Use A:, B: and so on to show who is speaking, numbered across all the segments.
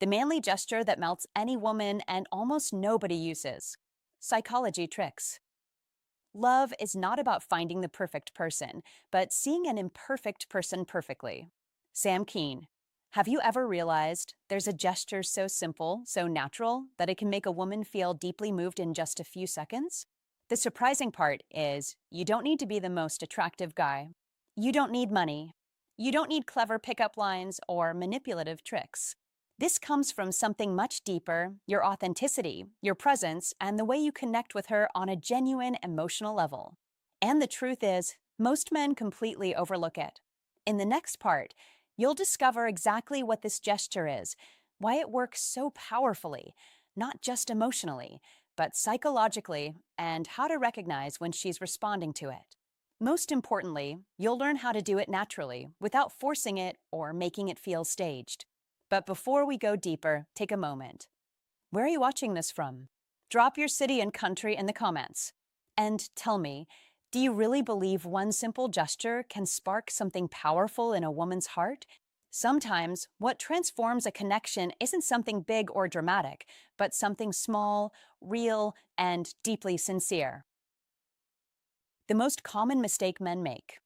A: the manly gesture that melts any woman and almost nobody uses. Psychology tricks. Love is not about finding the perfect person, but seeing an imperfect person perfectly. Sam Keen. Have you ever realized there's a gesture so simple, so natural, that it can make a woman feel deeply moved in just a few seconds? The surprising part is you don't need to be the most attractive guy. You don't need money. You don't need clever pickup lines or manipulative tricks. This comes from something much deeper: your authenticity, your presence, and the way you connect with her on a genuine emotional level. And the truth is, most men completely overlook it. In the next part, you'll discover exactly what this gesture is, why it works so powerfully, not just emotionally, but psychologically, and how to recognize when she's responding to it. Most importantly, you'll learn how to do it naturally, without forcing it or making it feel staged. But before we go deeper, take a moment. Where are you watching this from? Drop your city and country in the comments. And tell me, do you really believe one simple gesture can spark something powerful in a woman's heart? Sometimes, what transforms a connection isn't something big or dramatic, but something small, real, and deeply sincere. The most common mistake men make.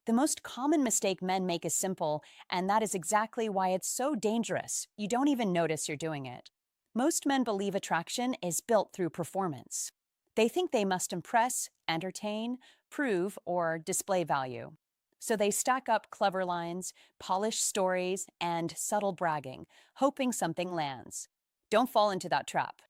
A: The most common mistake men make is simple, and that is exactly why it's so dangerous. You don't even notice you're doing it. Most men believe attraction is built through performance. They think they must impress, entertain, prove, or display value. So they stack up clever lines, polished stories, and subtle bragging, hoping something lands. Don't fall into that trap.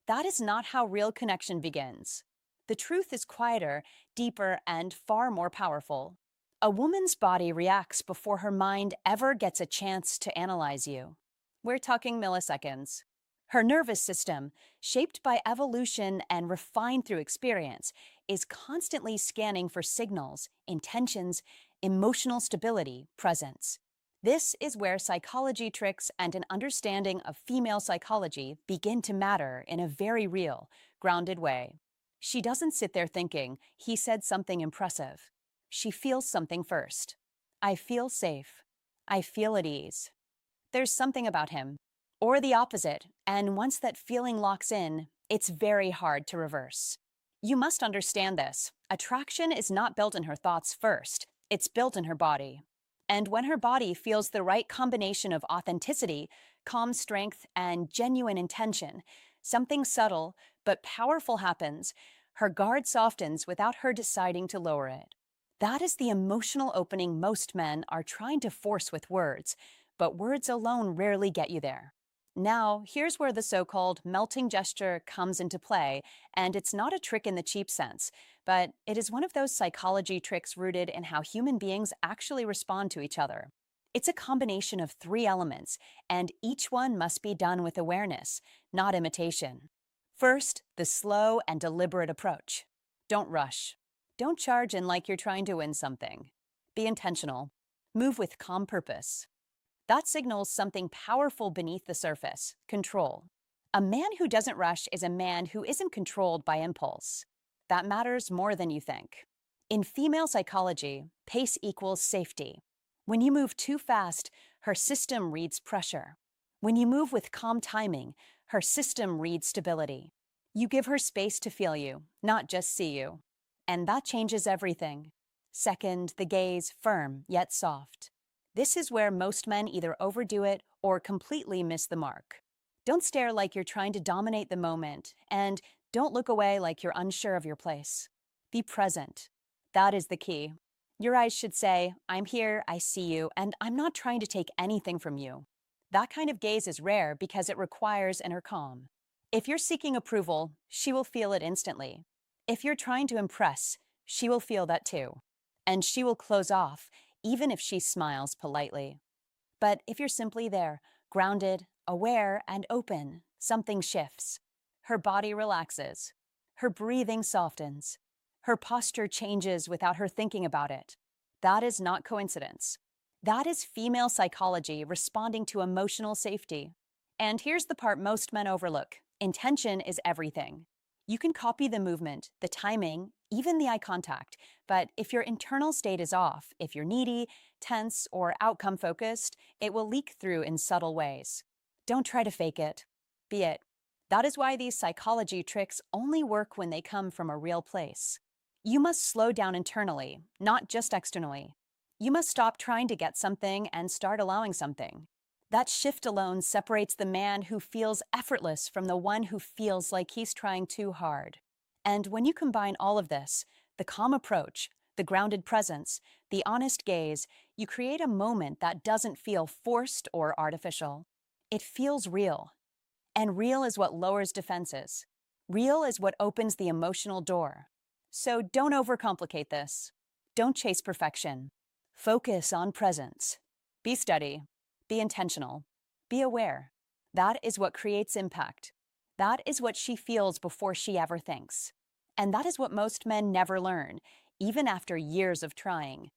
A: That is not how real connection begins. The truth is quieter, deeper, and far more powerful. A woman's body reacts before her mind ever gets a chance to analyze you. We're talking milliseconds. Her nervous system, shaped by evolution and refined through experience, is constantly scanning for signals, intentions, emotional stability, presence. This is where psychology tricks and an understanding of female psychology begin to matter in a very real, grounded way. She doesn't sit there thinking, he said something impressive. She feels something first. I feel safe. I feel at ease. There's something about him. Or the opposite, and once that feeling locks in, it's very hard to reverse. You must understand this. Attraction is not built in her thoughts first, it's built in her body. And when her body feels the right combination of authenticity, calm strength, and genuine intention, something subtle but powerful happens. Her guard softens without her deciding to lower it. That is the emotional opening most men are trying to force with words, but words alone rarely get you there. Now, here's where the so-called melting gesture comes into play, and it's not a trick in the cheap sense, but it is one of those psychology tricks rooted in how human beings actually respond to each other. It's a combination of three elements, and each one must be done with awareness, not imitation. First, the slow and deliberate approach. Don't rush. Don't charge in like you're trying to win something. Be intentional. Move with calm purpose. That signals something powerful beneath the surface: control. A man who doesn't rush is a man who isn't controlled by impulse. That matters more than you think. In female psychology, pace equals safety. When you move too fast, her system reads pressure. When you move with calm timing, her system reads stability. You give her space to feel you, not just see you. And that changes everything. Second, the gaze, firm yet soft. This is where most men either overdo it or completely miss the mark. Don't stare like you're trying to dominate the moment, and don't look away like you're unsure of your place. Be present. That is the key. Your eyes should say, I'm here, I see you, and I'm not trying to take anything from you. That kind of gaze is rare because it requires inner calm. If you're seeking approval, she will feel it instantly. If you're trying to impress, she will feel that too. And she will close off, even if she smiles politely. But if you're simply there, grounded, aware, and open, something shifts. Her body relaxes. Her breathing softens. Her posture changes without her thinking about it. That is not coincidence. That is female psychology responding to emotional safety. And here's the part most men overlook: intention is everything. You can copy the movement, the timing, even the eye contact, but if your internal state is off, if you're needy, tense, or outcome focused, it will leak through in subtle ways. Don't try to fake it. Be it. That is why these psychology tricks only work when they come from a real place. You must slow down internally, not just externally. You must stop trying to get something and start allowing something. That shift alone separates the man who feels effortless from the one who feels like he's trying too hard. And when you combine all of this, the calm approach, the grounded presence, the honest gaze, you create a moment that doesn't feel forced or artificial. It feels real. And real is what lowers defenses. Real is what opens the emotional door. So don't overcomplicate this. Don't chase perfection. Focus on presence. Be steady. Be intentional. Be aware. That is what creates impact. That is what she feels before she ever thinks. And that is what most men never learn, even after years of trying.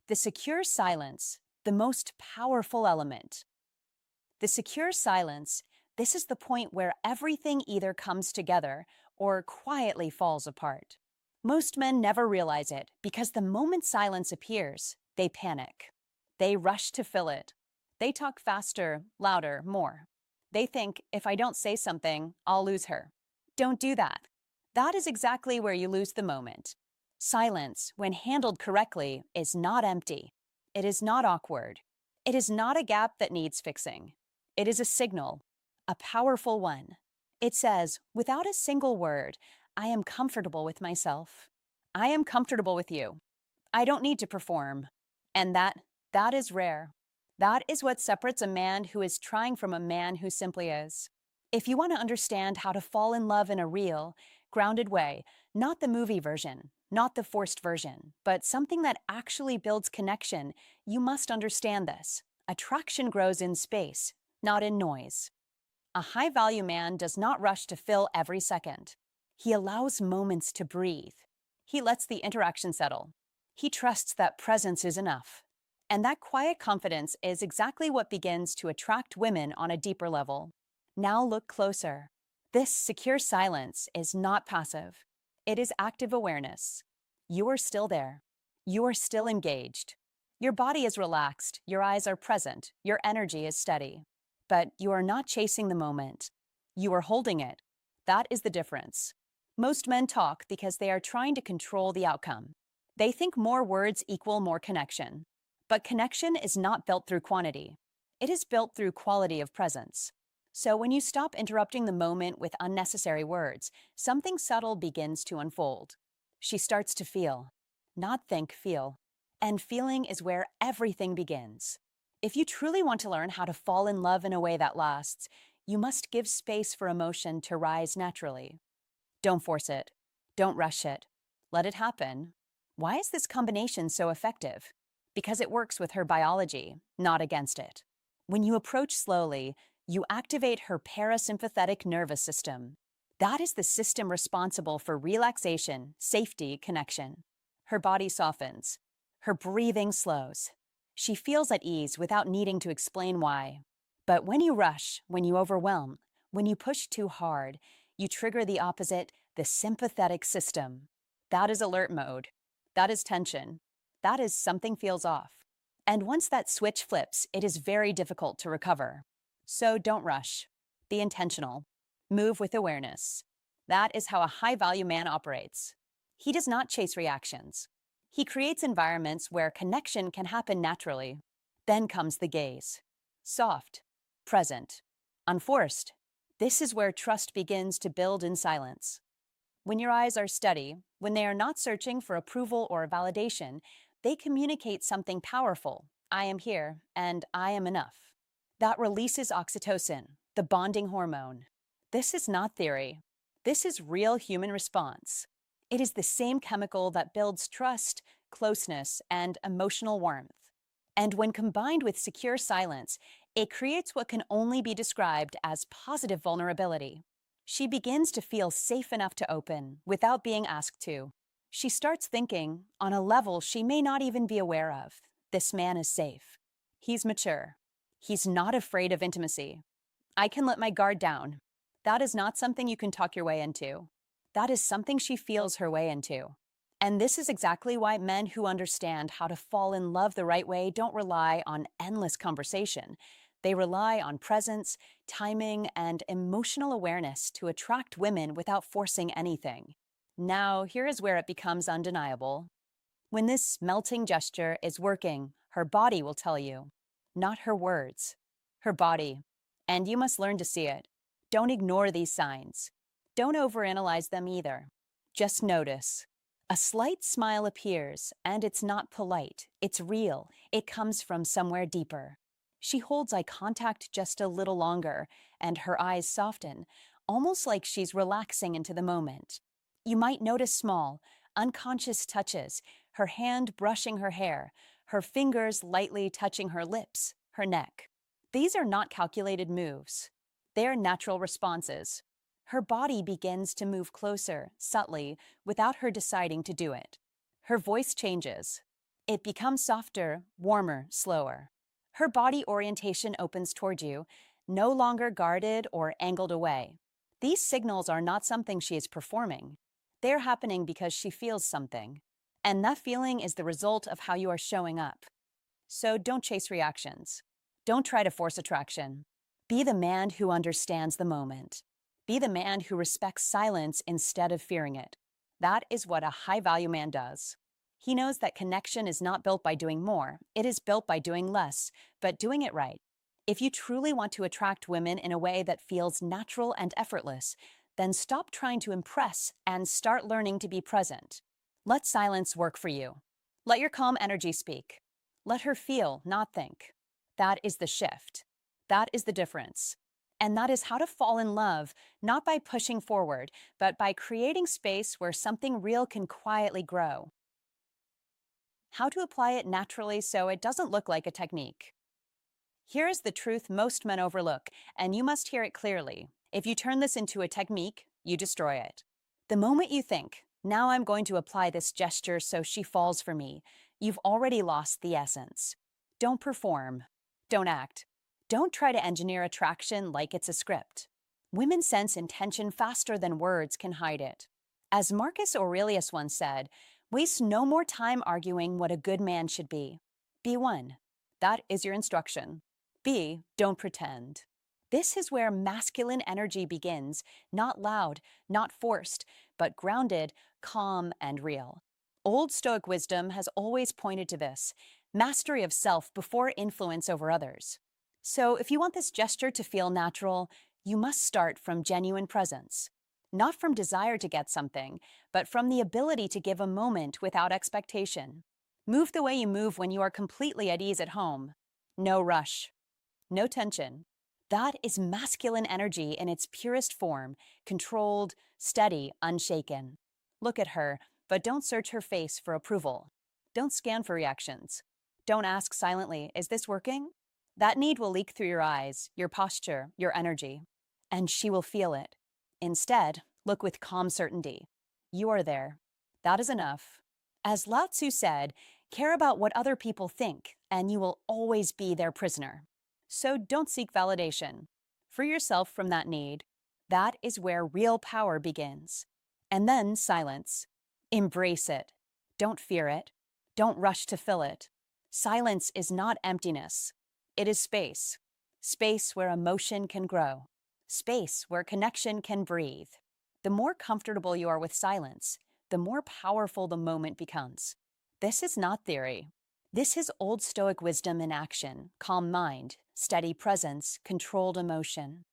A: The secure silence, the most powerful element. The secure silence, this is the point where everything either comes together or quietly falls apart. Most men never realize it because the moment silence appears, they panic. They rush to fill it. They talk faster, louder, more. They think, if I don't say something, I'll lose her. Don't do that. That is exactly where you lose the moment. Silence, when handled correctly, is not empty. It is not awkward. It is not a gap that needs fixing. It is a signal, a powerful one. It says, without a single word, I am comfortable with myself. I am comfortable with you. I don't need to perform. And that is rare. That is what separates a man who is trying from a man who simply is. If you want to understand how to fall in love in a real, grounded way, not the movie version, not the forced version, but something that actually builds connection, you must understand this. Attraction grows in space, not in noise. A high-value man does not rush to fill every second. He allows moments to breathe. He lets the interaction settle. He trusts that presence is enough. And that quiet confidence is exactly what begins to attract women on a deeper level. Now look closer. This secure silence is not passive. It is active awareness. You are still there. You are still engaged. Your body is relaxed, your eyes are present, your energy is steady. But you are not chasing the moment. You are holding it. That is the difference. Most men talk because they are trying to control the outcome. They think more words equal more connection. But connection is not built through quantity. It is built through quality of presence. So when you stop interrupting the moment with unnecessary words, something subtle begins to unfold. She starts to feel. Not think, feel. And feeling is where everything begins. If you truly want to learn how to fall in love in a way that lasts, you must give space for emotion to rise naturally. Don't force it. Don't rush it. Let it happen. Why is this combination so effective? Because it works with her biology, not against it. When you approach slowly, you activate her parasympathetic nervous system. That is the system responsible for relaxation, safety, connection. Her body softens. Her breathing slows. She feels at ease without needing to explain why. But when you rush, when you overwhelm, when you push too hard, you trigger the opposite, the sympathetic system. That is alert mode. That is tension. That is something feels off. And once that switch flips, it is very difficult to recover. So don't rush. Be intentional. Move with awareness. That is how a high-value man operates. He does not chase reactions. He creates environments where connection can happen naturally. Then comes the gaze. Soft, present, unforced. This is where trust begins to build in silence. When your eyes are steady, when they are not searching for approval or validation, they communicate something powerful. I am here, and I am enough. That releases oxytocin, the bonding hormone. This is not theory. This is real human response. It is the same chemical that builds trust, closeness, and emotional warmth. And when combined with secure silence, it creates what can only be described as positive vulnerability. She begins to feel safe enough to open without being asked to. She starts thinking, on a level she may not even be aware of, this man is safe. He's mature. He's not afraid of intimacy. I can let my guard down. That is not something you can talk your way into. That is something she feels her way into. And this is exactly why men who understand how to fall in love the right way don't rely on endless conversation. They rely on presence, timing, and emotional awareness to attract women without forcing anything. Now, here is where it becomes undeniable. When this melting gesture is working, her body will tell you, not her words, her body. And you must learn to see it. Don't ignore these signs. Don't overanalyze them either. Just notice. A slight smile appears, and it's not polite. It's real. It comes from somewhere deeper. She holds eye contact just a little longer, and her eyes soften, almost like she's relaxing into the moment. You might notice small, unconscious touches, her hand brushing her hair, her fingers lightly touching her lips, her neck. These are not calculated moves. They are natural responses. Her body begins to move closer, subtly, without her deciding to do it. Her voice changes. It becomes softer, warmer, slower. Her body orientation opens toward you, no longer guarded or angled away. These signals are not something she is performing. They're happening because she feels something. And that feeling is the result of how you are showing up. So don't chase reactions. Don't try to force attraction. Be the man who understands the moment. Be the man who respects silence instead of fearing it. That is what a high-value man does. He knows that connection is not built by doing more. It is built by doing less, but doing it right. If you truly want to attract women in a way that feels natural and effortless, then stop trying to impress and start learning to be present. Let silence work for you. Let your calm energy speak. Let her feel, not think. That is the shift. That is the difference. And that is how to fall in love, not by pushing forward, but by creating space where something real can quietly grow. How to apply it naturally so it doesn't look like a technique. Here is the truth most men overlook, and you must hear it clearly. If you turn this into a technique, you destroy it. The moment you think, now I'm going to apply this gesture so she falls for me, you've already lost the essence. Don't perform. Don't act. Don't try to engineer attraction like it's a script. Women sense intention faster than words can hide it. As Marcus Aurelius once said, waste no more time arguing what a good man should be. Be one. That is your instruction. B, don't pretend. This is where masculine energy begins, not loud, not forced, but grounded, calm, and real. Old Stoic wisdom has always pointed to this, mastery of self before influence over others. So if you want this gesture to feel natural, you must start from genuine presence. Not from desire to get something, but from the ability to give a moment without expectation. Move the way you move when you are completely at ease at home. No rush. No tension. That is masculine energy in its purest form, controlled, steady, unshaken. Look at her, but don't search her face for approval. Don't scan for reactions. Don't ask silently, is this working? That need will leak through your eyes, your posture, your energy, and she will feel it. Instead, look with calm certainty. You are there. That is enough. As Lao Tzu said, care about what other people think, and you will always be their prisoner. So don't seek validation. Free yourself from that need. That is where real power begins. And then silence. Embrace it. Don't fear it. Don't rush to fill it. Silence is not emptiness. It is space. Space where emotion can grow. Space where connection can breathe. The more comfortable you are with silence, the more powerful the moment becomes. This is not theory. This is old Stoic wisdom in action, calm mind, steady presence, controlled emotion.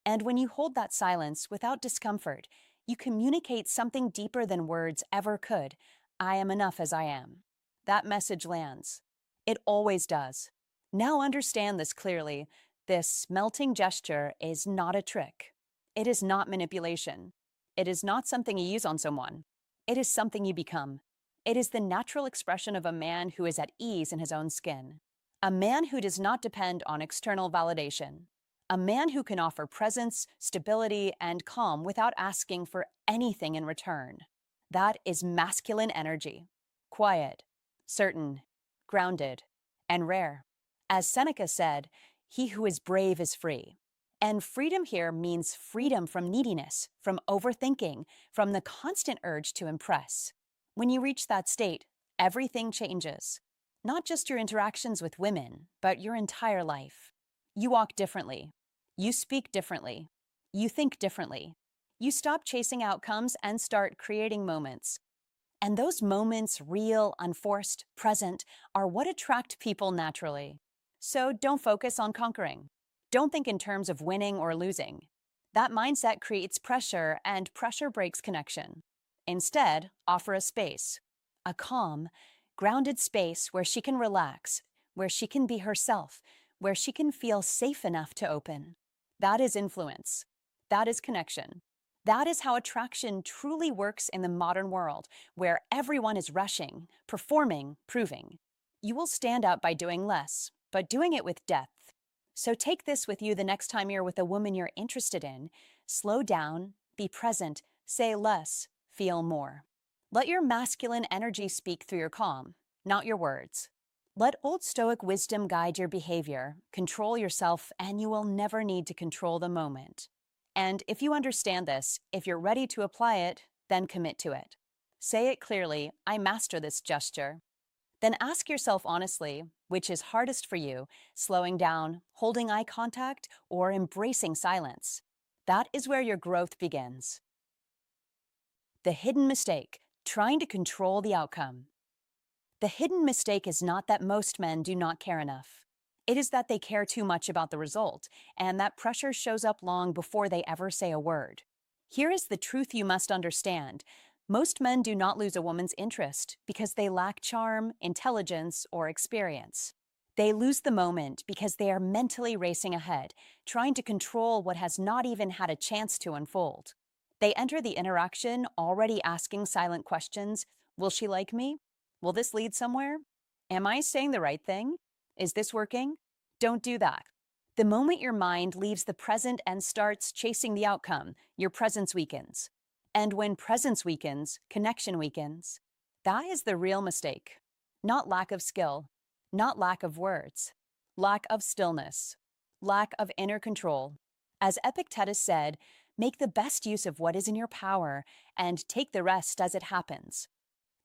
A: And when you hold that silence without discomfort, you communicate something deeper than words ever could. I am enough as I am. That message lands. It always does. Now understand this clearly. This melting gesture is not a trick. It is not manipulation. It is not something you use on someone. It is something you become. It is the natural expression of a man who is at ease in his own skin. A man who does not depend on external validation. A man who can offer presence, stability, and calm without asking for anything in return. That is masculine energy. Quiet, certain, grounded, and rare. As Seneca said, he who is brave is free. And freedom here means freedom from neediness, from overthinking, from the constant urge to impress. When you reach that state, everything changes. Not just your interactions with women, but your entire life. You walk differently. You speak differently. You think differently. You stop chasing outcomes and start creating moments. And those moments, real, unforced, present, are what attract people naturally. So don't focus on conquering. Don't think in terms of winning or losing. That mindset creates pressure, and pressure breaks connection. Instead, offer a space, a calm, grounded space where she can relax, where she can be herself, where she can feel safe enough to open. That is influence. That is connection. That is how attraction truly works in the modern world, where everyone is rushing, performing, proving. You will stand out by doing less, but doing it with depth. So take this with you the next time you're with a woman you're interested in. Slow down, be present, say less, feel more. Let your masculine energy speak through your calm, not your words. Let old Stoic wisdom guide your behavior, control yourself, and you will never need to control the moment. And if you understand this, if you're ready to apply it, then commit to it. Say it clearly, I master this gesture. Then ask yourself honestly, which is hardest for you, slowing down, holding eye contact, or embracing silence. That is where your growth begins. The hidden mistake, trying to control the outcome. The hidden mistake is not that most men do not care enough. It is that they care too much about the result, and that pressure shows up long before they ever say a word. Here is the truth you must understand. Most men do not lose a woman's interest because they lack charm, intelligence, or experience. They lose the moment because they are mentally racing ahead, trying to control what has not even had a chance to unfold. They enter the interaction already asking silent questions. Will she like me? Will this lead somewhere? Am I saying the right thing? Is this working? Don't do that. The moment your mind leaves the present and starts chasing the outcome, your presence weakens. And when presence weakens, connection weakens. That is the real mistake. Not lack of skill, not lack of words, lack of stillness, lack of inner control. As Epictetus said, make the best use of what is in your power and take the rest as it happens.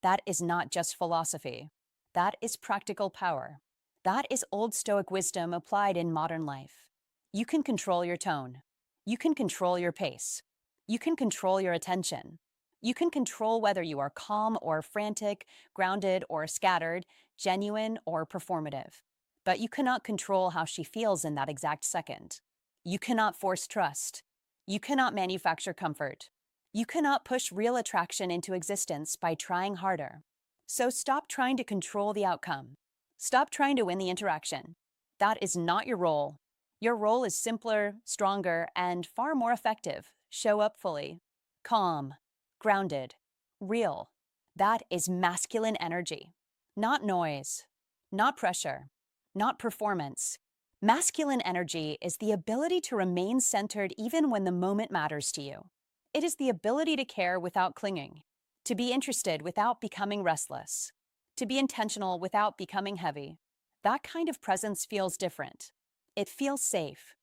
A: That is not just philosophy. That is practical power. That is old Stoic wisdom applied in modern life. You can control your tone. You can control your pace. You can control your attention. You can control whether you are calm or frantic, grounded or scattered, genuine or performative. But you cannot control how she feels in that exact second. You cannot force trust. You cannot manufacture comfort. You cannot push real attraction into existence by trying harder. So stop trying to control the outcome. Stop trying to win the interaction. That is not your role. Your role is simpler, stronger, and far more effective. Show up fully. Calm, grounded, real. That is masculine energy. Not noise, not pressure, not performance. Masculine energy is the ability to remain centered even when the moment matters to you. It is the ability to care without clinging, to be interested without becoming restless, to be intentional without becoming heavy. That kind of presence feels different. It feels safe.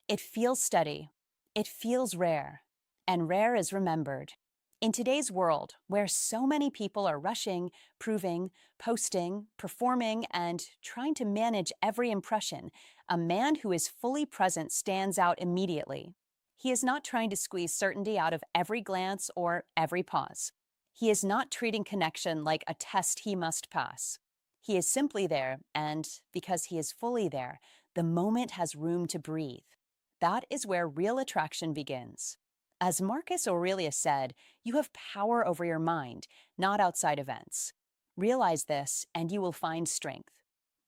A: It feels steady. It feels rare. And rare is remembered. In today's world, where so many people are rushing, proving, posting, performing, and trying to manage every impression, a man who is fully present stands out immediately. He is not trying to squeeze certainty out of every glance or every pause. He is not treating connection like a test he must pass. He is simply there, and because he is fully there, the moment has room to breathe. That is where real attraction begins. As Marcus Aurelius said, you have power over your mind, not outside events. Realize this, and you will find strength.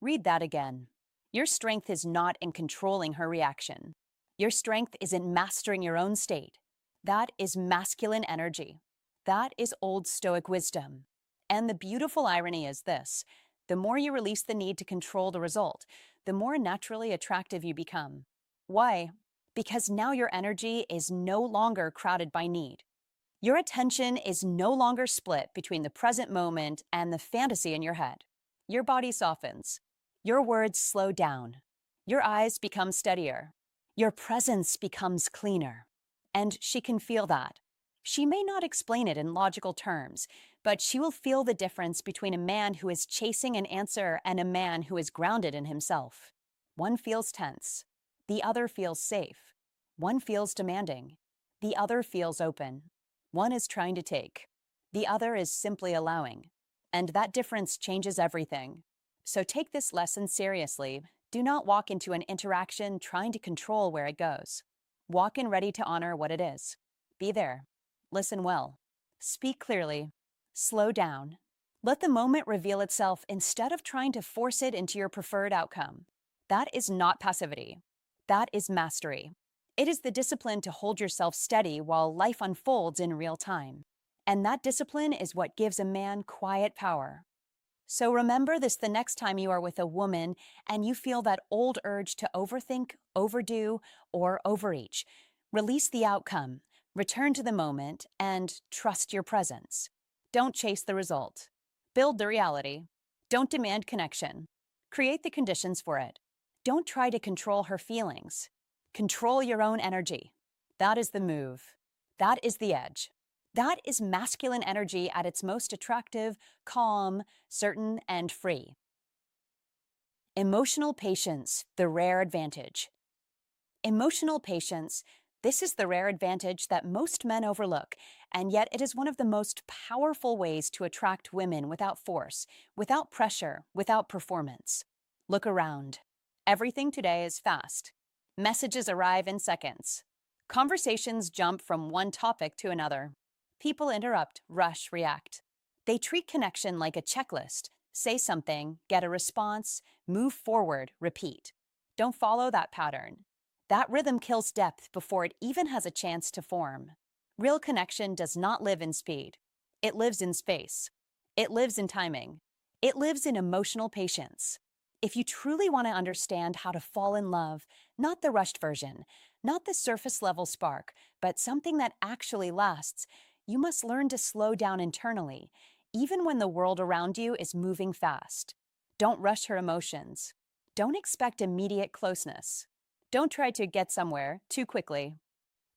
A: Read that again. Your strength is not in controlling her reaction. Your strength is in mastering your own state. That is masculine energy. That is old Stoic wisdom. And the beautiful irony is this: the more you release the need to control the result, the more naturally attractive you become. Why? Because now your energy is no longer crowded by need. Your attention is no longer split between the present moment and the fantasy in your head. Your body softens. Your words slow down. Your eyes become steadier. Your presence becomes cleaner. And she can feel that. She may not explain it in logical terms, but she will feel the difference between a man who is chasing an answer and a man who is grounded in himself. One feels tense. The other feels safe. One feels demanding. The other feels open. One is trying to take. The other is simply allowing. And that difference changes everything. So take this lesson seriously. Do not walk into an interaction trying to control where it goes. Walk in ready to honor what it is. Be there. Listen well. Speak clearly. Slow down. Let the moment reveal itself instead of trying to force it into your preferred outcome. That is not passivity. That is mastery. It is the discipline to hold yourself steady while life unfolds in real time. And that discipline is what gives a man quiet power. So remember this the next time you are with a woman and you feel that old urge to overthink, overdo, or overreach. Release the outcome, return to the moment, and trust your presence. Don't chase the result. Build the reality. Don't demand connection. Create the conditions for it. Don't try to control her feelings. Control your own energy. That is the move. That is the edge. That is masculine energy at its most attractive, calm, certain, and free. Emotional patience, the rare advantage. Emotional patience, this is the rare advantage that most men overlook, and yet it is one of the most powerful ways to attract women without force, without pressure, without performance. Look around. Everything today is fast. Messages arrive in seconds. Conversations jump from one topic to another. People interrupt, rush, react. They treat connection like a checklist. Say something, get a response, move forward, repeat. Don't follow that pattern. That rhythm kills depth before it even has a chance to form. Real connection does not live in speed. It lives in space. It lives in timing. It lives in emotional patience. If you truly want to understand how to fall in love, not the rushed version, not the surface level spark, but something that actually lasts, you must learn to slow down internally, even when the world around you is moving fast. Don't rush her emotions. Don't expect immediate closeness. Don't try to get somewhere too quickly.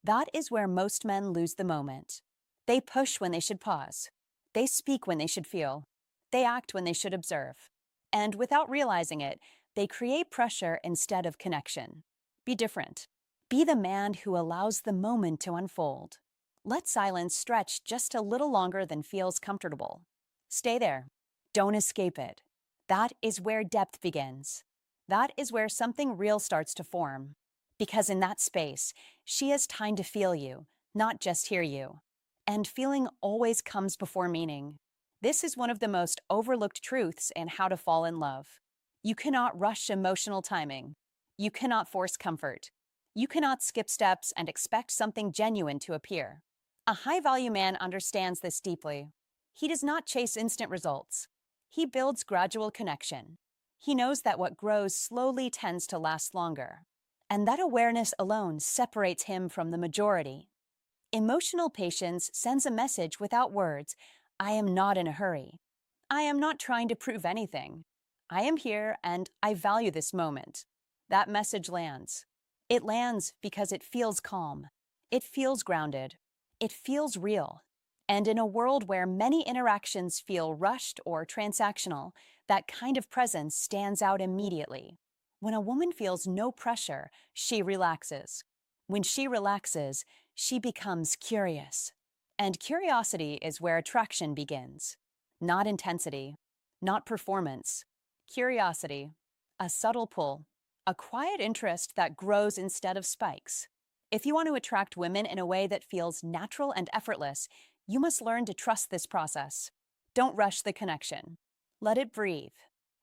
A: That is where most men lose the moment. They push when they should pause. They speak when they should feel. They act when they should observe. And without realizing it, they create pressure instead of connection. Be different. Be the man who allows the moment to unfold. Let silence stretch just a little longer than feels comfortable. Stay there. Don't escape it. That is where depth begins. That is where something real starts to form. Because in that space, she has time to feel you, not just hear you. And feeling always comes before meaning. This is one of the most overlooked truths in how to fall in love. You cannot rush emotional timing. You cannot force comfort. You cannot skip steps and expect something genuine to appear. A high-value man understands this deeply. He does not chase instant results. He builds gradual connection. He knows that what grows slowly tends to last longer. And that awareness alone separates him from the majority. Emotional patience sends a message without words. I am not in a hurry. I am not trying to prove anything. I am here and I value this moment. That message lands. It lands because it feels calm. It feels grounded. It feels real. And in a world where many interactions feel rushed or transactional, that kind of presence stands out immediately. When a woman feels no pressure, she relaxes. When she relaxes, she becomes curious. And curiosity is where attraction begins. Not intensity, not performance. Curiosity, a subtle pull, a quiet interest that grows instead of spikes. If you want to attract women in a way that feels natural and effortless, you must learn to trust this process. Don't rush the connection. Let it breathe.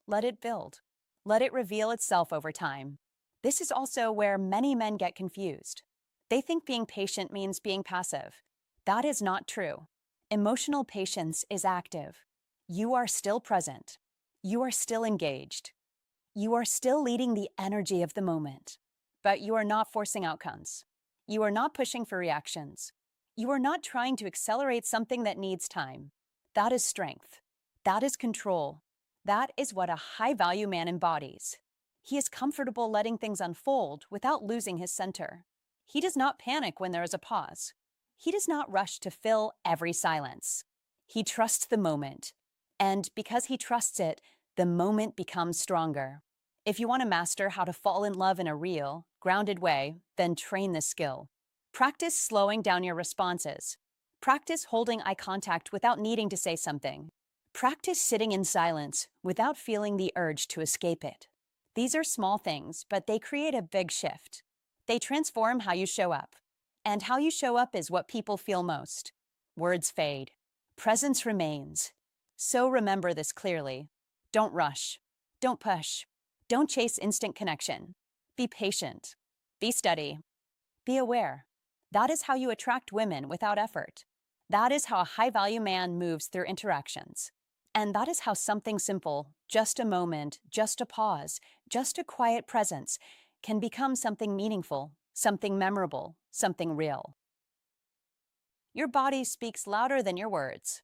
A: Let it build. Let it reveal itself over time. This is also where many men get confused. They think being patient means being passive. That is not true. Emotional patience is active. You are still present. You are still engaged. You are still leading the energy of the moment. But you are not forcing outcomes. You are not pushing for reactions. You are not trying to accelerate something that needs time. That is strength. That is control. That is what a high-value man embodies. He is comfortable letting things unfold without losing his center. He does not panic when there is a pause. He does not rush to fill every silence. He trusts the moment. And because he trusts it, the moment becomes stronger. If you want to master how to fall in love in a real, grounded way, then train this skill. Practice slowing down your responses. Practice holding eye contact without needing to say something. Practice sitting in silence without feeling the urge to escape it. These are small things, but they create a big shift. They transform how you show up. And how you show up is what people feel most. Words fade. Presence remains. So remember this clearly. Don't rush. Don't push. Don't chase instant connection. Be patient. Be steady. Be aware. That is how you attract women without effort. That is how a high-value man moves through interactions. And that is how something simple, just a moment, just a pause, just a quiet presence, can become something meaningful, something memorable, something real. Your body speaks louder than your words.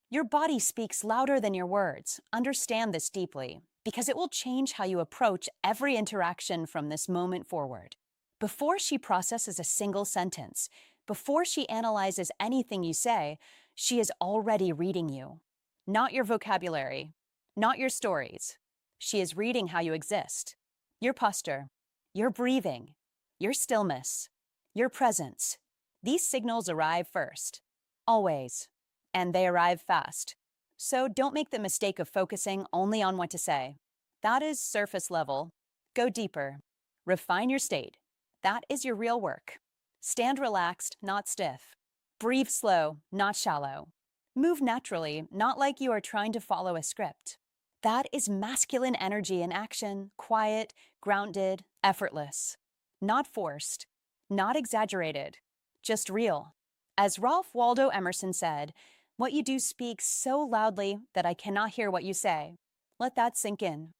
A: Your body speaks louder than your words. Understand this deeply, because it will change how you approach every interaction from this moment forward. Before she processes a single sentence, before she analyzes anything you say, she is already reading you. Not your vocabulary, not your stories. She is reading how you exist. Your posture, your breathing, your stillness, your presence. These signals arrive first. Always. And they arrive fast. So don't make the mistake of focusing only on what to say. That is surface level. Go deeper. Refine your state. That is your real work. Stand relaxed, not stiff. Breathe slow, not shallow. Move naturally, not like you are trying to follow a script. That is masculine energy in action, quiet, grounded, effortless. Not forced, not exaggerated, just real. As Ralph Waldo Emerson said, "What you do speaks so loudly that I cannot hear what you say." Let that sink in.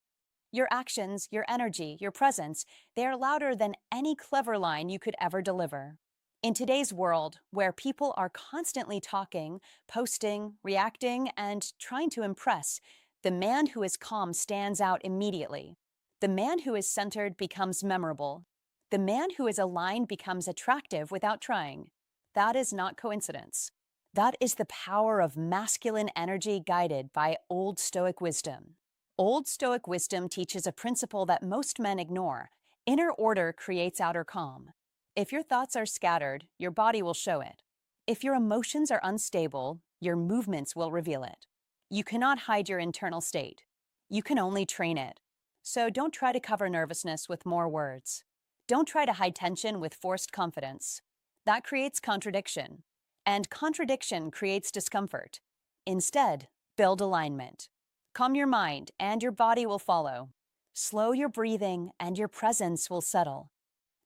A: Your actions, your energy, your presence, they are louder than any clever line you could ever deliver. In today's world, where people are constantly talking, posting, reacting, and trying to impress, the man who is calm stands out immediately. The man who is centered becomes memorable. The man who is aligned becomes attractive without trying. That is not coincidence. That is the power of masculine energy guided by old Stoic wisdom. Old Stoic wisdom teaches a principle that most men ignore. Inner order creates outer calm. If your thoughts are scattered, your body will show it. If your emotions are unstable, your movements will reveal it. You cannot hide your internal state. You can only train it. So don't try to cover nervousness with more words. Don't try to hide tension with forced confidence. That creates contradiction. And contradiction creates discomfort. Instead, build alignment. Calm your mind, and your body will follow. Slow your breathing, and your presence will settle.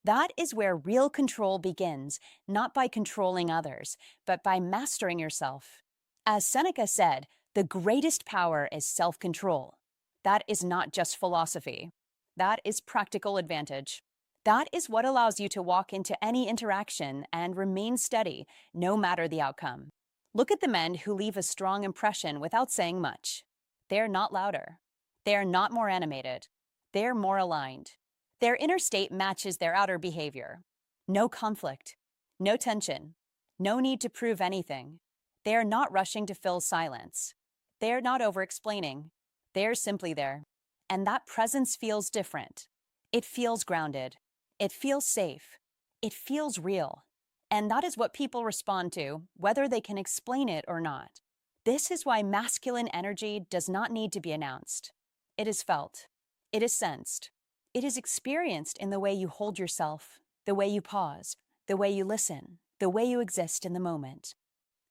A: That is where real control begins, not by controlling others, but by mastering yourself. As Seneca said, the greatest power is self-control. That is not just philosophy. That is practical advantage. That is what allows you to walk into any interaction and remain steady, no matter the outcome. Look at the men who leave a strong impression without saying much. They're not louder. They're not more animated. They're more aligned. Their inner state matches their outer behavior. No conflict. No tension. No need to prove anything. They're not rushing to fill silence. They're not over-explaining. They're simply there. And that presence feels different. It feels grounded. It feels safe. It feels real. And that is what people respond to, whether they can explain it or not. This is why masculine energy does not need to be announced. It is felt. It is sensed. It is experienced in the way you hold yourself, the way you pause, the way you listen, the way you exist in the moment.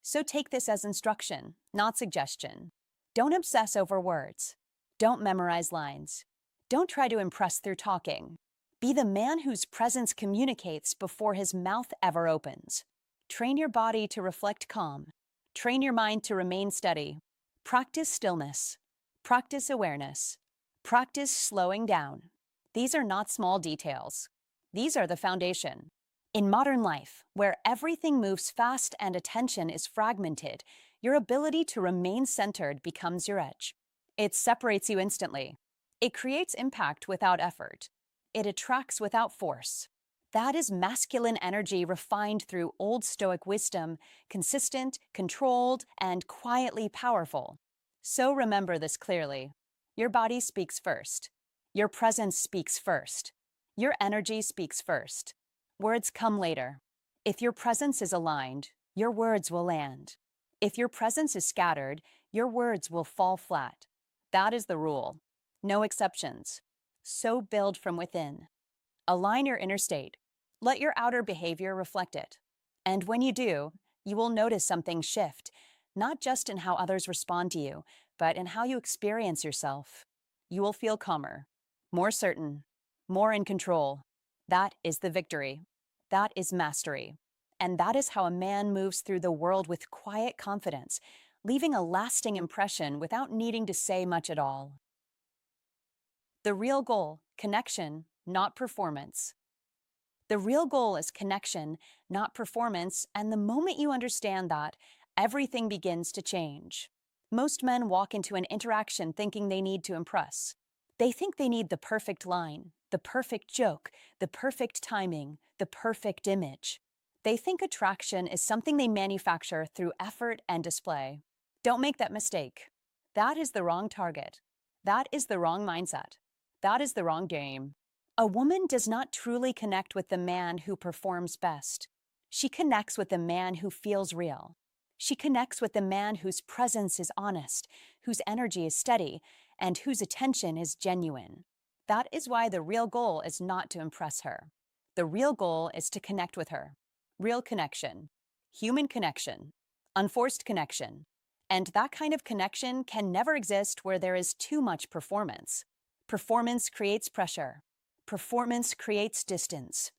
A: So take this as instruction, not suggestion. Don't obsess over words. Don't memorize lines. Don't try to impress through talking. Be the man whose presence communicates before his mouth ever opens. Train your body to reflect calm. Train your mind to remain steady. Practice stillness. Practice awareness. Practice slowing down. These are not small details. These are the foundation. In modern life, where everything moves fast and attention is fragmented, your ability to remain centered becomes your edge. It separates you instantly. It creates impact without effort. It attracts without force. That is masculine energy refined through old Stoic wisdom, consistent, controlled, and quietly powerful. So remember this clearly. Your body speaks first. Your presence speaks first. Your energy speaks first. Words come later. If your presence is aligned, your words will land. If your presence is scattered, your words will fall flat. That is the rule. No exceptions. So build from within. Align your inner state. Let your outer behavior reflect it. And when you do, you will notice something shift, not just in how others respond to you, but in how you experience yourself. You will feel calmer, more certain, more in control. That is the victory. That is mastery. And that is how a man moves through the world with quiet confidence, leaving a lasting impression without needing to say much at all. The real goal, connection, not performance. The real goal is connection, not performance, and the moment you understand that, everything begins to change. Most men walk into an interaction thinking they need to impress. They think they need the perfect line, the perfect joke, the perfect timing, the perfect image. They think attraction is something they manufacture through effort and display. Don't make that mistake. That is the wrong target. That is the wrong mindset. That is the wrong game. A woman does not truly connect with the man who performs best. She connects with the man who feels real. She connects with the man whose presence is honest, whose energy is steady, and whose attention is genuine. That is why the real goal is not to impress her. The real goal is to connect with her. Real connection, human connection, unforced connection. And that kind of connection can never exist where there is too much performance. Performance creates pressure. Performance creates distance.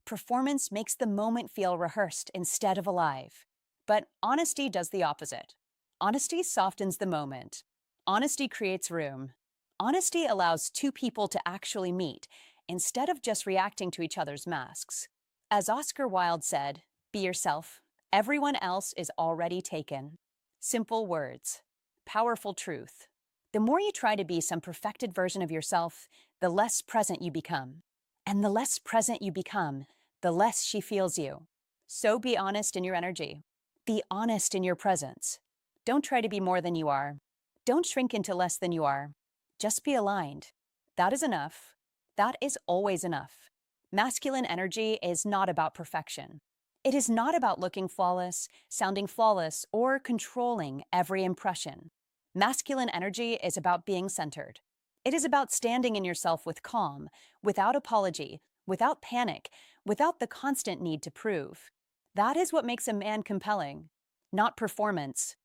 A: Performance makes the moment feel rehearsed instead of alive. But honesty does the opposite. Honesty softens the moment. Honesty creates room. Honesty allows two people to actually meet instead of just reacting to each other's masks. As Oscar Wilde said, "Be yourself. Everyone else is already taken." Simple words. Powerful truth. The more you try to be some perfected version of yourself, the less present you become. And the less present you become, the less she feels you. So be honest in your energy. Be honest in your presence. Don't try to be more than you are. Don't shrink into less than you are. Just be aligned. That is enough. That is always enough. Masculine energy is not about perfection. It is not about looking flawless, sounding flawless, or controlling every impression. Masculine energy is about being centered. It is about standing in yourself with calm, without apology, without panic, without the constant need to prove. That is what makes a man compelling. Not performance,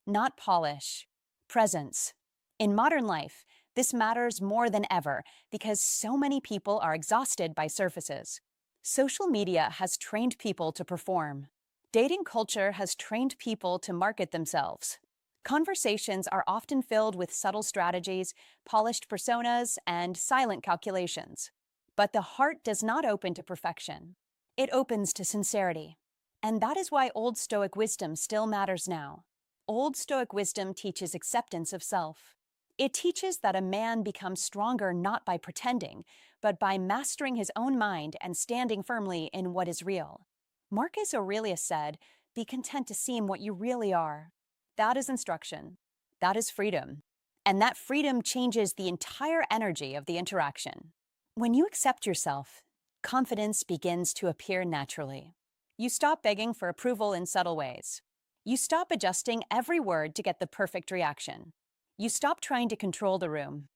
A: not polish, presence. In modern life, this matters more than ever because so many people are exhausted by surfaces. Social media has trained people to perform. Dating culture has trained people to market themselves. Conversations are often filled with subtle strategies, polished personas, and silent calculations. But the heart does not open to perfection. It opens to sincerity. And that is why old Stoic wisdom still matters now. Old Stoic wisdom teaches acceptance of self. It teaches that a man becomes stronger not by pretending, but by mastering his own mind and standing firmly in what is real. Marcus Aurelius said, "Be content to seem what you really are." That is instruction. That is freedom. And that freedom changes the entire energy of the interaction. When you accept yourself, confidence begins to appear naturally. You stop begging for approval in subtle ways. You stop adjusting every word to get the perfect reaction. You stop trying to control the room.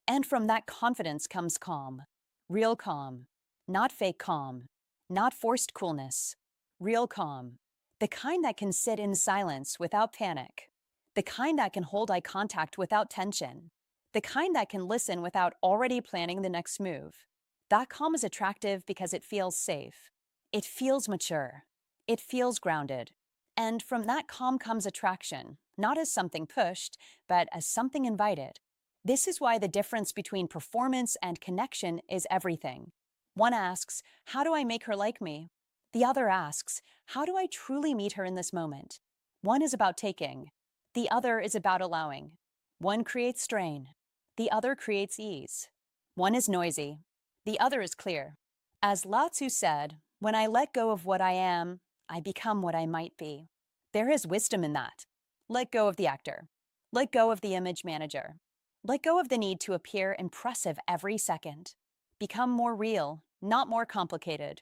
A: And from that confidence comes calm. Real calm. Not fake calm. Not forced coolness. Real calm. The kind that can sit in silence without panic. The kind that can hold eye contact without tension. The kind that can listen without already planning the next move. That calm is attractive because it feels safe. It feels mature. It feels grounded. And from that calm comes attraction, not as something pushed, but as something invited. This is why the difference between performance and connection is everything. One asks, "How do I make her like me?" The other asks, "How do I truly meet her in this moment?" One is about taking. The other is about allowing. One creates strain. The other creates ease. One is noisy. The other is clear. As Lao Tzu said, "When I let go of what I am, I become what I might be." There is wisdom in that. Let go of the actor. Let go of the image manager. Let go of the need to appear impressive every second. Become more real, not more complicated.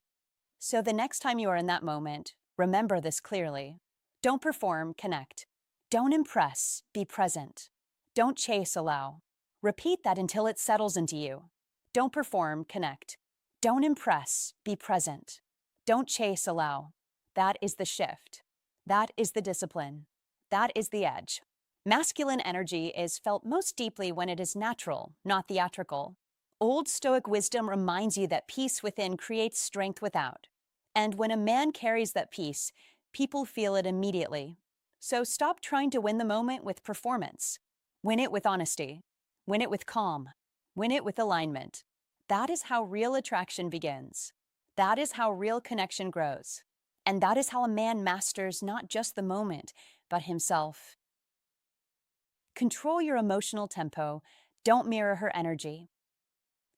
A: So the next time you are in that moment, remember this clearly. Don't perform, connect. Don't impress, be present. Don't chase, allow. Repeat that until it settles into you. Don't perform, connect. Don't impress, be present. Don't chase, allow. That is the shift. That is the discipline. That is the edge. Masculine energy is felt most deeply when it is natural, not theatrical. Old Stoic wisdom reminds you that peace within creates strength without. And when a man carries that peace, people feel it immediately. So stop trying to win the moment with performance. Win it with honesty. Win it with calm. Win it with alignment. That is how real attraction begins. That is how real connection grows. And that is how a man masters not just the moment, but himself. Control your emotional tempo. Don't mirror her energy.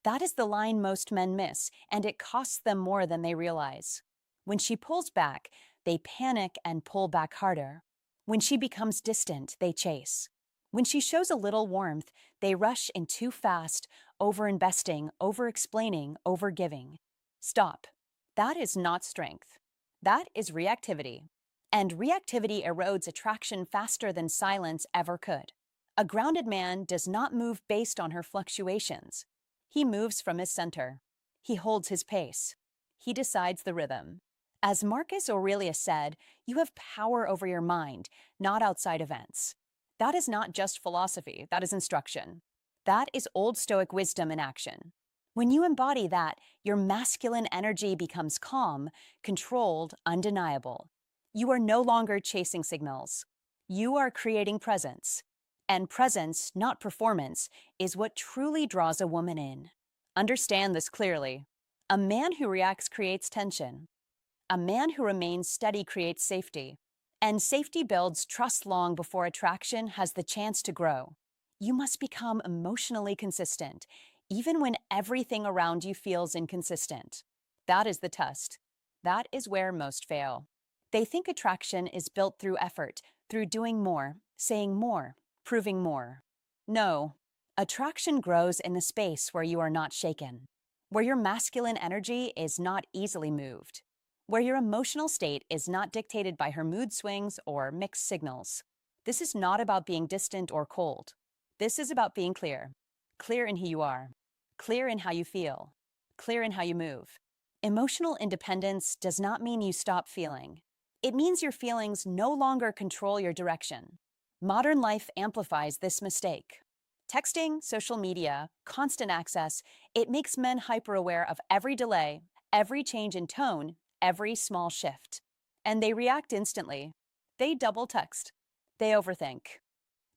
A: That is the line most men miss, and it costs them more than they realize. When she pulls back, they panic and pull back harder. When she becomes distant, they chase. When she shows a little warmth, they rush in too fast, over-investing, over-explaining, over-giving. Stop. That is not strength. That is reactivity. And reactivity erodes attraction faster than silence ever could. A grounded man does not move based on her fluctuations. He moves from his center. He holds his pace. He decides the rhythm. As Marcus Aurelius said, you have power over your mind, not outside events. That is not just philosophy, that is instruction. That is old Stoic wisdom in action. When you embody that, your masculine energy becomes calm, controlled, undeniable. You are no longer chasing signals. You are creating presence. And presence, not performance, is what truly draws a woman in. Understand this clearly. A man who reacts creates tension. A man who remains steady creates safety. And safety builds trust long before attraction has the chance to grow. You must become emotionally consistent, even when everything around you feels inconsistent. That is the test. That is where most fail. They think attraction is built through effort, through doing more, saying more, proving more. No, attraction grows in the space where you are not shaken, where your masculine energy is not easily moved, where your emotional state is not dictated by her mood swings or mixed signals. This is not about being distant or cold. This is about being clear. Clear in who you are. Clear in how you feel. Clear in how you move. Emotional independence does not mean you stop feeling. It means your feelings no longer control your direction. Modern life amplifies this mistake. Texting, social media, constant access, it makes men hyper-aware of every delay, every change in tone, every small shift. And they react instantly. They double text. They overthink.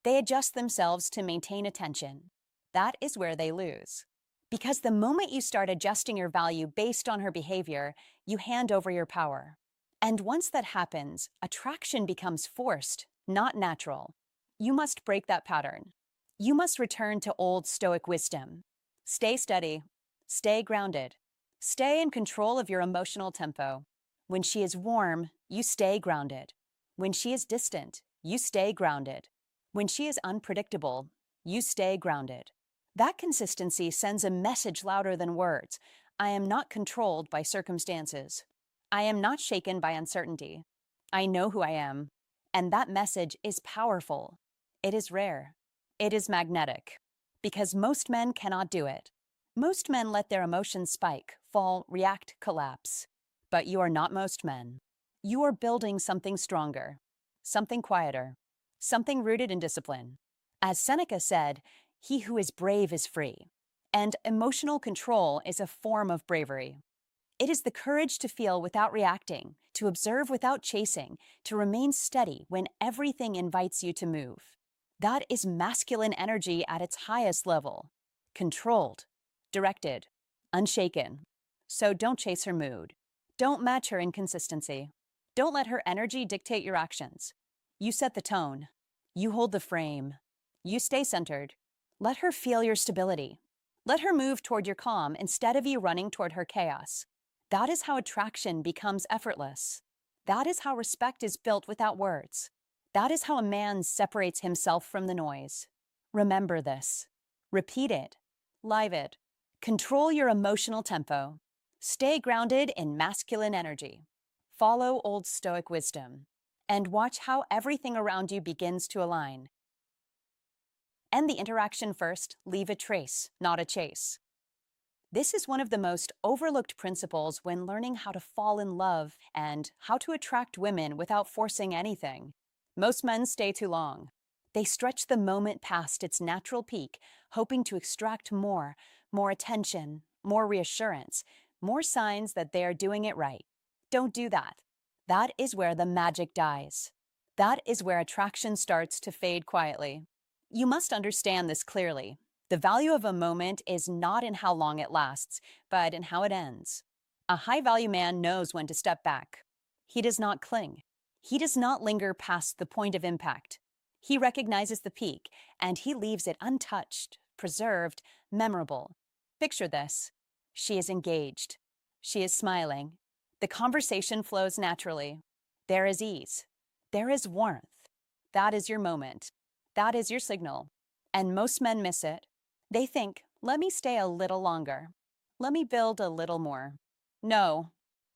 A: They adjust themselves to maintain attention. That is where they lose. Because the moment you start adjusting your value based on her behavior, you hand over your power. And once that happens, attraction becomes forced, not natural. You must break that pattern. You must return to old Stoic wisdom. Stay steady. Stay grounded. Stay in control of your emotional tempo. When she is warm, you stay grounded. When she is distant, you stay grounded. When she is unpredictable, you stay grounded. That consistency sends a message louder than words. I am not controlled by circumstances. I am not shaken by uncertainty. I know who I am. And that message is powerful. It is rare. It is magnetic. Because most men cannot do it. Most men let their emotions spike, fall, react, collapse. But you are not most men. You are building something stronger, something quieter, something rooted in discipline. As Seneca said, he who is brave is free. And emotional control is a form of bravery. It is the courage to feel without reacting, to observe without chasing, to remain steady when everything invites you to move. That is masculine energy at its highest level. Controlled, directed, unshaken. So don't chase her mood. Don't match her inconsistency. Don't let her energy dictate your actions. You set the tone. You hold the frame. You stay centered. Let her feel your stability. Let her move toward your calm instead of you running toward her chaos. That is how attraction becomes effortless. That is how respect is built without words. That is how a man separates himself from the noise. Remember this. Repeat it. Live it. Control your emotional tempo. Stay grounded in masculine energy. Follow old Stoic wisdom. And watch how everything around you begins to align. End the interaction first, leave a trace, not a chase. This is one of the most overlooked principles when learning how to fall in love and how to attract women without forcing anything. Most men stay too long. They stretch the moment past its natural peak, hoping to extract more attention, more reassurance, more signs that they are doing it right. Don't do that. That is where the magic dies. That is where attraction starts to fade quietly. You must understand this clearly. The value of a moment is not in how long it lasts, but in how it ends. A high value man knows when to step back. He does not cling. He does not linger past the point of impact. He recognizes the peak, and he leaves it untouched, preserved, memorable. Picture this. She is engaged. She is smiling. The conversation flows naturally. There is ease. There is warmth. That is your moment. That is your signal. And most men miss it. They think, let me stay a little longer. Let me build a little more. No,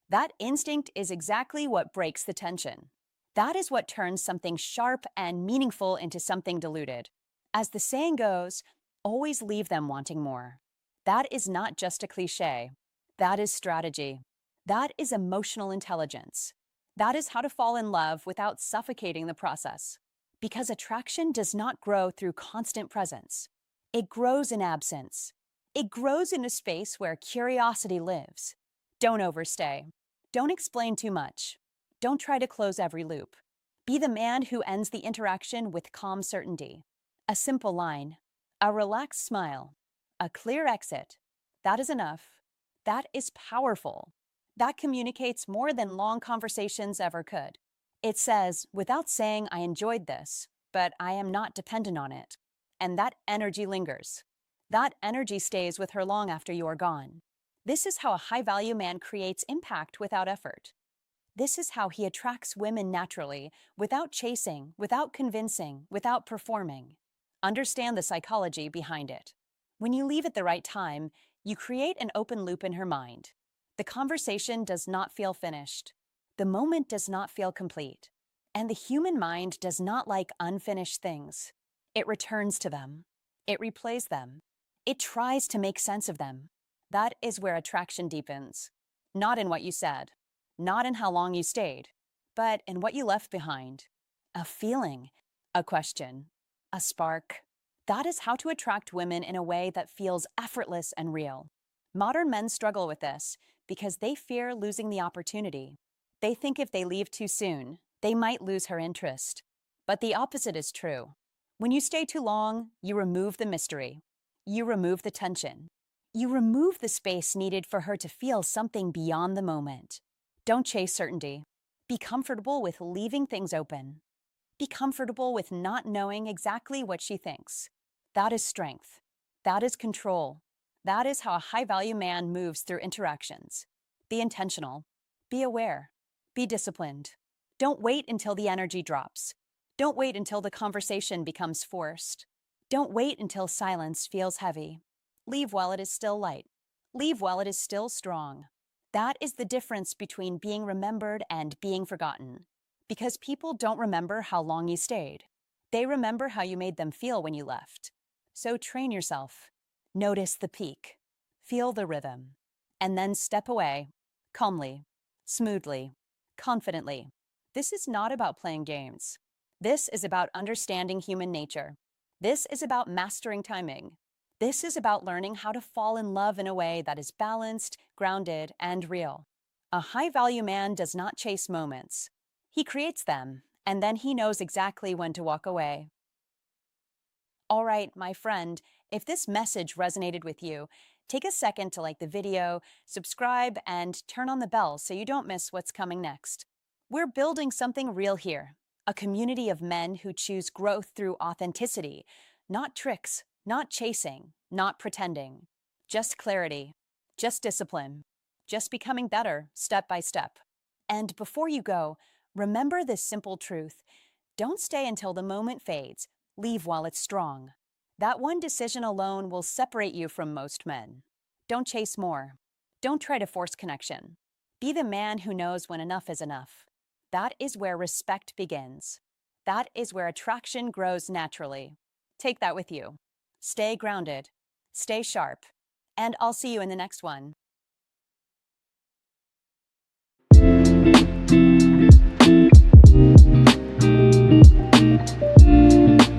A: that instinct is exactly what breaks the tension. That is what turns something sharp and meaningful into something diluted. As the saying goes, always leave them wanting more. That is not just a cliche. That is strategy. That is emotional intelligence. That is how to fall in love without suffocating the process. Because attraction does not grow through constant presence. It grows in absence. It grows in a space where curiosity lives. Don't overstay. Don't explain too much. Don't try to close every loop. Be the man who ends the interaction with calm certainty. A simple line, a relaxed smile, a clear exit. That is enough. That is powerful. That communicates more than long conversations ever could. It says, without saying I enjoyed this, but I am not dependent on it. And that energy lingers. That energy stays with her long after you are gone. This is how a high-value man creates impact without effort. This is how he attracts women naturally, without chasing, without convincing, without performing. Understand the psychology behind it. When you leave at the right time, you create an open loop in her mind. The conversation does not feel finished. The moment does not feel complete. And the human mind does not like unfinished things. It returns to them. It replays them. It tries to make sense of them. That is where attraction deepens. Not in what you said, not in how long you stayed, but in what you left behind. A feeling, a question, a spark. That is how to attract women in a way that feels effortless and real. Modern men struggle with this because they fear losing the opportunity. They think if they leave too soon, they might lose her interest. But the opposite is true. When you stay too long, you remove the mystery. You remove the tension. You remove the space needed for her to feel something beyond the moment. Don't chase certainty. Be comfortable with leaving things open. Be comfortable with not knowing exactly what she thinks. That is strength. That is control. That is how a high-value man moves through interactions. Be intentional. Be aware. Be disciplined. Don't wait until the energy drops. Don't wait until the conversation becomes forced. Don't wait until silence feels heavy. Leave while it is still light. Leave while it is still strong. That is the difference between being remembered and being forgotten. Because people don't remember how long you stayed. They remember how you made them feel when you left. So train yourself. Notice the peak. Feel the rhythm. And then step away, calmly, smoothly, confidently. This is not about playing games. This is about understanding human nature. This is about mastering timing. This is about learning how to fall in love in a way that is balanced, grounded, and real. A high-value man does not chase moments. He creates them, and then he knows exactly when to walk away. All right, my friend, if this message resonated with you, take a second to like the video, subscribe, and turn on the bell so you don't miss what's coming next. We're building something real here, a community of men who choose growth through authenticity, not tricks, not chasing, not pretending. Just clarity, just discipline, just becoming better step by step. And before you go, remember this simple truth. Don't stay until the moment fades. Leave while it's strong. That one decision alone will separate you from most men. Don't chase more. Don't try to force connection. Be the man who knows when enough is enough. That is where respect begins. That is where attraction grows naturally. Take that with you. Stay grounded. Stay sharp. And I'll see you in the next one.